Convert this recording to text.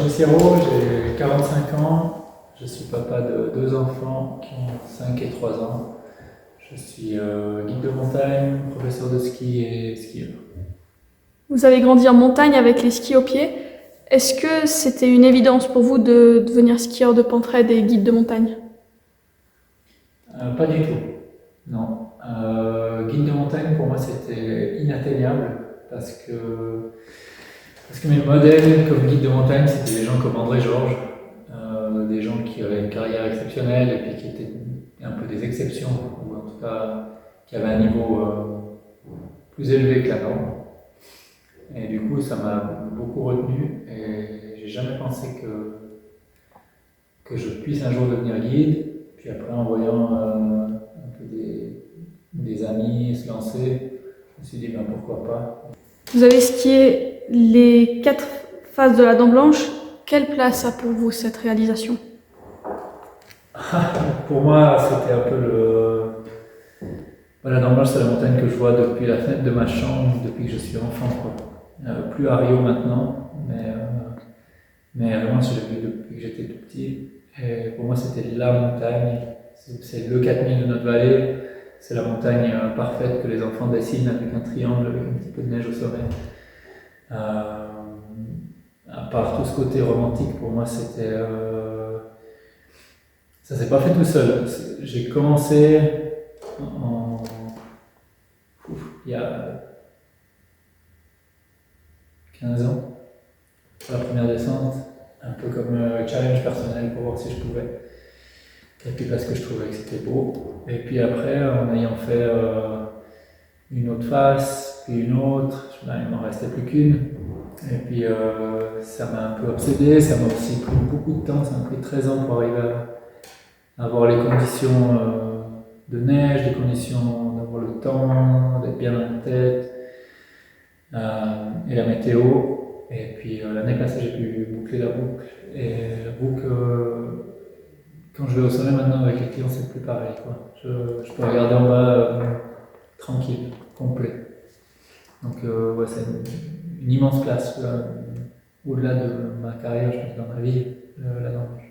Jean Siro, j'ai 45 ans, je suis papa de 2 enfants qui ont 5 et 3 ans. Je suis guide de montagne, professeur de ski et skieur. Vous avez grandi en montagne avec les skis au pied. Est-ce que c'était une évidence pour vous de devenir skieur de pente raide et guide de montagne? Pas du tout, non. Guide de montagne pour moi c'était inatteignable parce que mes modèles comme guide de montagne c'était des gens comme André Georges, des gens qui avaient une carrière exceptionnelle et puis qui étaient un peu des exceptions, ou en tout cas qui avaient un niveau plus élevé que la norme. Et du coup, ça m'a beaucoup retenu et j'ai jamais pensé que je puisse un jour devenir guide. Puis après, en voyant un peu des amis se lancer, je me suis dit, ben pourquoi pas. Vous avez skié les 4 phases de la Dent Blanche. Quelle place a pour vous cette réalisation? Pour moi, c'était un peu le. Voilà, Dent Blanche, c'est la montagne que je vois depuis la fenêtre de ma chambre, depuis que je suis enfant, quoi. Plus à Rio maintenant, mais vraiment, je l'ai vu depuis que j'étais tout petit. Et pour moi, c'était la montagne. C'est le 4000 de notre vallée. C'est la montagne parfaite que les enfants dessinent avec un triangle, avec un petit peu de neige au sommet. À part tout ce côté romantique, pour moi, c'était. Ça s'est pas fait tout seul. J'ai commencé en. Il y a 15 ans, la première descente, un peu comme challenge personnel pour voir si je pouvais. Et puis parce que je trouvais que c'était beau. Et puis après, en ayant fait une autre face, puis une autre, il m'en restait plus qu'une. Et puis ça m'a un peu obsédé, ça m'a aussi pris beaucoup de temps, ça m'a pris 13 ans pour arriver à avoir les conditions de neige, des conditions d'avoir le temps, d'être bien dans la tête, et la météo. Et puis l'année passée, j'ai pu boucler la boucle. Et la boucle, quand je vais au sommet maintenant avec les clients, c'est plus pareil, quoi. Je peux regarder en bas tranquille, complet. Donc ouais, c'est une immense place au-delà de ma carrière, je pense, dans ma vie, la Norvège.